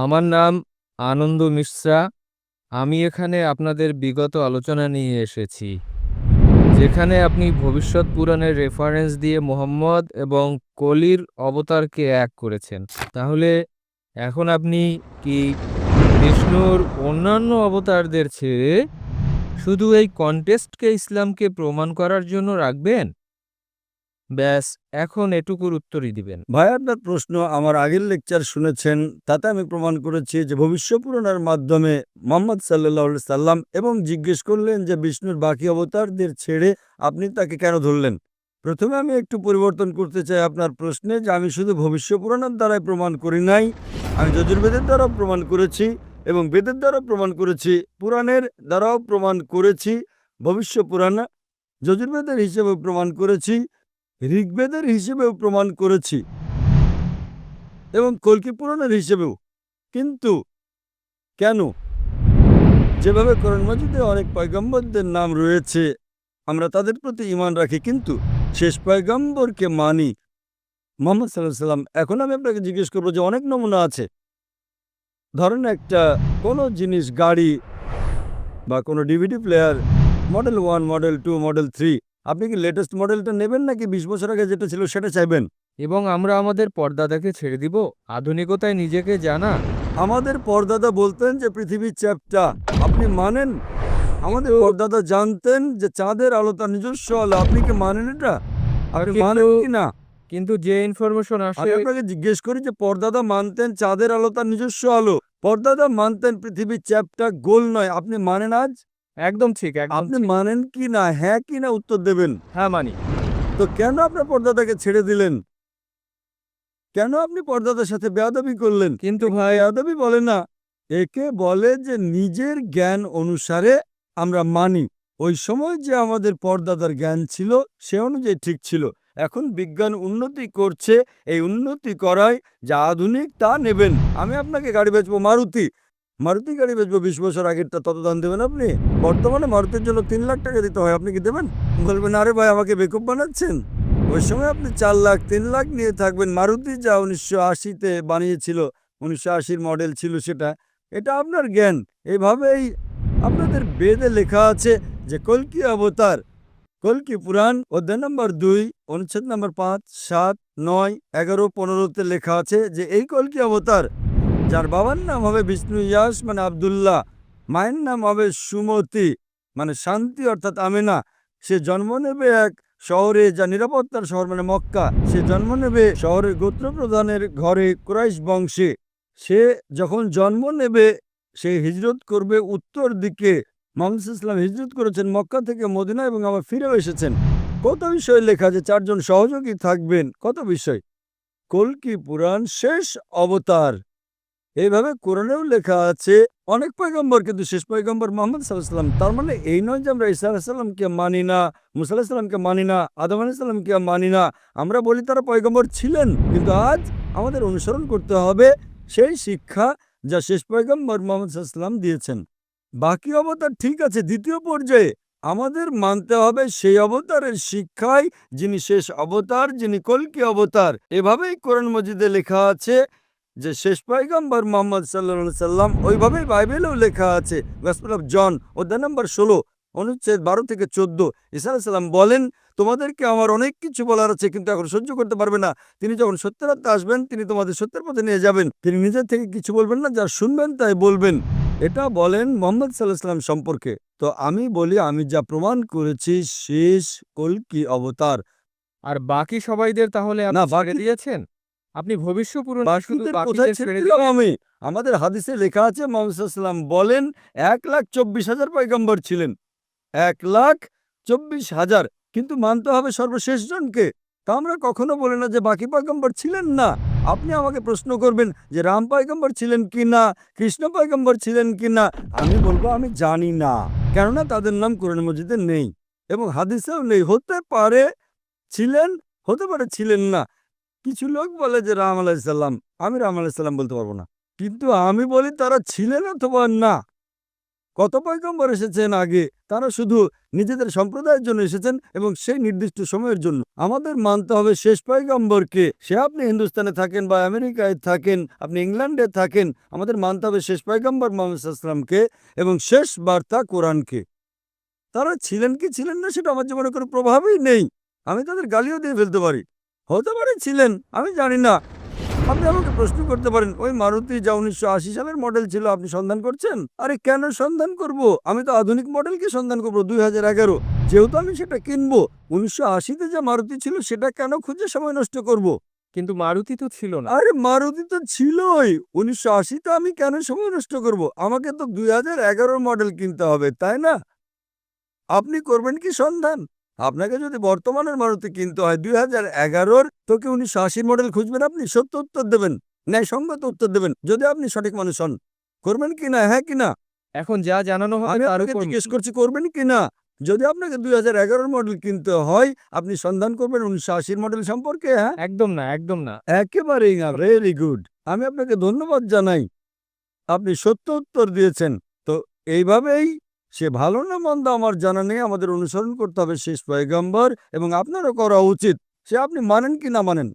আমার নাম আনন্দ মিশ্রা। আমি এখানে আপনাদের বিগত আলোচনা নিয়ে এসেছি, যেখানে আপনি ভবিষ্যৎ পুরাণের রেফারেন্স দিয়ে মুহাম্মদ এবং কলির অবতারকে এক করেছেন। তাহলে এখন আপনি কি বিষ্ণুর অন্যান্য অবতারদের ছেড়ে শুধু এই কন্টেস্টকে ইসলামকে প্রমাণ করার জন্য রাখবেন? ব্যাস, এখন এটুকুর উত্তরই দিবেন। ভাই, আপনার প্রশ্ন আমার আগের লেকচার শুনেছেন, তাতে আমি প্রমাণ করেছি যে ভবিষ্য পুরাণের মাধ্যমে মোহাম্মদ সাল্লাল্লাহু আলাইহি সাল্লাম, এবং জিজ্ঞেস করলেন যে বিষ্ণুর বাকি অবতারদের ছেড়ে আপনি তাকে কেন ধরলেন। প্রথমে আমি একটু পরিবর্তন করতে চাই আপনার প্রশ্নে, যে আমি শুধু ভবিষ্য পুরাণের দ্বারাই প্রমাণ করি নাই, আমি যজুর্বেদের দ্বারাও প্রমাণ করেছি এবং বেদের দ্বারাও প্রমাণ করেছি, পুরাণের দ্বারাও প্রমাণ করেছি, ভবিষ্য পুরাণ যজুর্বেদের হিসেবে প্রমাণ করেছি, ঋগ্বেদের হিসেবেও প্রমাণ করেছি এবং কল্কি পুরাণের হিসেবেও। কিন্তু কেন? যেভাবে কোরআন মাজিদে অনেক পয়গম্বরদের নাম রয়েছে, আমরা তাদের প্রতি ঈমান রাখি, কিন্তু শেষ পয়গম্বরকে মানি, মুহাম্মদ সাল্লাল্লাহু আলাইহি সাল্লাম। এখন আমি আপনাকে জিজ্ঞেস করবো যে অনেক নমুনা আছে। ধরেন একটা কোনো জিনিস, গাড়ি বা কোনো DVD player, model 1, model 2, model 3, আপনি কি লেটেস্ট মডেলটা নেবেন নাকি 20 বছর আগে যেটা ছিল সেটা চাইবেন? এবং আমরা আমাদের পর্দাদাকে ছেড়ে দিব আধুনিকতায় নিজেকে জানা? আমাদের পরদাদা বলতেন যে পৃথিবী চ্যাপ্টা, আপনি মানেন? আমাদের পরদাদা জানতেন যে চাঁদের আলো তার নিজস্ব আলো, আপনি কি মানেন এটা? আপনি মানেন কি না? কিন্তু যে ইনফরমেশন আমি আসে, আপনাকে জিজ্ঞেস করি যে পরদাদা মানতেন চাঁদের আলো তার নিজস্ব আলো, পরদাদা মানতেন পৃথিবী চ্যাপ্টা, গোল নয়, আপনি মানেন আজ? একদম ঠিক, একদম আপনি ঠিক। মানেন কি না? হ্যাঁ কি না উত্তর দেবেন। হ্যাঁ, মানি। তো কেন আপনার পর্দাদাকে ছেড়ে দিলেন? কেন আপনি পর্দাদার সাথে বেয়াদবি করলেন? কিন্তু ভাই, বেয়াদবি বলে না, একে বলে যে নিজের জ্ঞান অনুসারে আমরা মানি। ওই সময় যে আমাদের পর্দাদার জ্ঞান ছিল সে অনুযায়ী ঠিক ছিল। এখন বিজ্ঞান উন্নতি করছে, এই উন্নতি করায় যা আধুনিক তা নেবেন। আমি আপনাকে গাড়ি বেচবো, মারুতি মারুতি গাড়ি বেচবো, 20 বছর আগেরটা তত দাম দেবেন আপনি? বর্তমানে মারুতির জন্য 3 লাখ টাকা দিতে হয়, আপনি কি দেবেন? বলবেন আরে ভাই আমাকে বেকুব বানাচ্ছেন। ওই সময় আপনি 4 লাখ 3 লাখ নিয়ে থাকবেন। মারুতি যা 1980-তে বানিয়েছিল, 1980-র মডেল ছিল সেটা, এটা আপনার জ্ঞান। এভাবেই আপনাদের বেদে লেখা আছে যে কল্কি অবতার, কল্কি পুরাণ অধ্যায় নম্বর 2, অনুচ্ছেদ নম্বর 5, 7, 9, 11, 15-তে লেখা আছে যে এই কল্কি অবতার, যার বাবার নাম হবে বিষ্ণু ইয়াস মানে আব্দুল্লাহ, মায়ের নাম হবে সুমতি মানে শান্তি অর্থাৎ আমেনা, সে জন্ম নেবে এক শহরে যা নিরাপত্তার শহর মানে মক্কা, সে জন্ম নেবে শহরের গোত্রপ্রধানের ঘরে কুরাইশ বংশে। সে যখন জন্ম নেবে সে হিজরত করবে উত্তর দিকে। মুহাম্মদ সাল্লাল্লাহু আলাইহি ওয়াসাল্লাম হিজরত করেছেন মক্কা থেকে মদিনা এবং আবার ফিরেও এসেছেন। কত বিষয় লেখা আছে, 4 জন সহযোগী থাকবেন, কত বিষয়। কল্কি পুরাণ শেষ অবতার, এইভাবে কোরআনেও লেখা আছে। অনেক পয়গম্বর, কিন্তু শেষ পয়গম্বর মুহাম্মদ সাল্লাল্লাহু আলাইহি ওয়াসাল্লাম। তার মানে এই নয় যে আমরা ঈসা আলাইহিস সালামকে মানি না, মুসা আলাইহিস সালামকে মানি না, আদম আলাইহিস সালামকে মানি না। আমরা বলি তারা পয়গম্বর ছিলেন, কিন্তু আজ আমাদের অনুসরণ করতে হবে সেই শিক্ষা যা শেষ পয়গম্বর মুহাম্মদ সাল্লাল্লাহু আলাইহি ওয়াসাল্লাম দিয়েছেন। বাকি অবতার ঠিক আছে, দ্বিতীয় পর্যায়ে আমাদের মানতে হবে সেই অবতারের শিক্ষায়, যিনি শেষ অবতার, যিনি কল্কি অবতার। এভাবেই কোরআন মজিদে লেখা আছে যে শেষ পয়গম্বর মুহাম্মদ সাল্লাল্লাহু আলাইহি সাল্লাম। ওইভাবেই বাইবেলেও লেখা আছে, গসপেল অফ জন অধ্যায় নম্বর 16, অনুচ্ছেদ 12 থেকে 14, ঈসা আলাইহিস সালাম বলেন, তোমাদেরকে আমার অনেক কিছু বলার আছে, কিন্তু এখন সহ্য করতে পারবে না। তিনি যখন সত্যের রাস্তায় আসবেন তিনি তোমাদের সত্যের পথে নিয়ে যাবেন। তিনি নিজের থেকে কিছু বলবেন না, যা শুনবেন তাই বলবেন। এটা বলেন মুহাম্মদ সাল্লাল্লাহু আলাইহি সাল্লাম সম্পর্কে। তো আমি বলি, আমি যা প্রমাণ করেছি শেষ কল্কি অবতার। আর বাকি সবাইদের তাহলে না, আপনি ছেড়ে বাকি দিয়েছেন? আপনি ভবিষ্য পুরাণে শুধু বাকিদের কোথায় বাকিদের ছেড়ে ছেড়ে দিলাম আমি? আমাদের হাদিসে লেখা আছে মুহাম্মদ সাল্লাল্লাহু আলাইহি ওয়াসাল্লাম বলেন 1,24,000 পয়গম্বর ছিলেন, 1,24,000, কিন্তু মানতে হবে সর্বশেষ জনকে। তা আমরা কখনো বলি না যে বাকি পয়গম্বর ছিলেন না। আপনি আমাকে প্রশ্ন করবেন যে রাম পয়গম্বর ছিলেন কি না, কৃষ্ণ পয়গম্বর ছিলেন কি না, আমি বলবো আমি জানি না, কেননা তাদের নাম কোরআন মজিদে নেই এবং হাদিসেও নেই। হতে পারে ছিলেন, হতে পারে ছিলেন না। কিছু লোক বলে যে রাম আলাইহিস সালাম, আমি রাম আলাইহিস সালাম বলতে পারবো না, কিন্তু আমি বলি তারা ছিলেন অথবা না। কত পয়গম্বর এসেছেন আগে, তারা শুধু নিজেদের সম্প্রদায়ের জন্য এসেছেন এবং সেই নির্দিষ্ট সময়ের জন্য। আমাদের মানতে হবে শেষ পয়গম্বরকে। সে আপনি হিন্দুস্তানে থাকেন বা আমেরিকায় থাকেন, আপনি ইংল্যান্ডে থাকেন, আমাদের মানতে হবে শেষ পয়গম্বর মুহাম্মদ সাল্লাল্লাহু আলাইহি ওয়াসাল্লামকে এবং শেষ বার্তা কোরআনকে। তারা ছিলেন কি ছিলেন না সেটা আমার জীবনে কোনো প্রভাবই নেই। আমি তাদের গালিও দিয়ে ফেলতে পারি, হতে পারে ছিলেন, আমি জানি না। আপনি আমাকে প্রশ্ন করতে পারেন, ওই মারুতি যা 1980 সালের মডেল ছিল আপনি সন্ধান করছেন? আরে কেন সন্ধান করব? আমি তো আধুনিক মডেলকে সন্ধান করব, 2011। যেহেতু আমি সেটা কিনবো, 1980-তে যা মারুতি ছিল সেটা কেন খুঁজে সময় নষ্ট করব? কিন্তু মারুতি তো ছিল না। আরে মারুতি তো ছিলই 1980-তে, আমি কেন সময় নষ্ট করব? আমাকে তো 2011 মডেল কিনতে হবে, তাই না? আপনি করবেন কি সন্ধান? আপনাকে যদি বর্তমানের মারুতি কিনতে হয় 2011-র, তো কি 1980 মডেল খুঁজবেন আপনি? সত্য উত্তর দেবেন, ন্যায়সঙ্গত উত্তর দেবেন, যদি আপনি সঠিক মানুষ হন। করবেন কি না? হ্যাঁ কি না? এখন যা জানানো হবে আমি তার আপনাকে উপর জিজ্ঞেস করছি, করবেন কি না? যদি আপনাকে 2011 মডেল কিনতে হয়, আপনি সন্ধান করবেন 1980 মডেল সম্পর্কে, হ্যাঁ? একদম না, একদম না। একেবারেই না। Very good. আমি আপনাকে ধন্যবাদ জানাই। আপনি সত্য উত্তর দিয়েছেন। তো এইভাবেই, সে ভালো না মন্দ আমার জানা নেই, আমাদের অনুসরণ করতে হবে শেষ পয়গম্বর এবং আপনারও করা উচিত। সে আপনি মানেন কি না মানেন।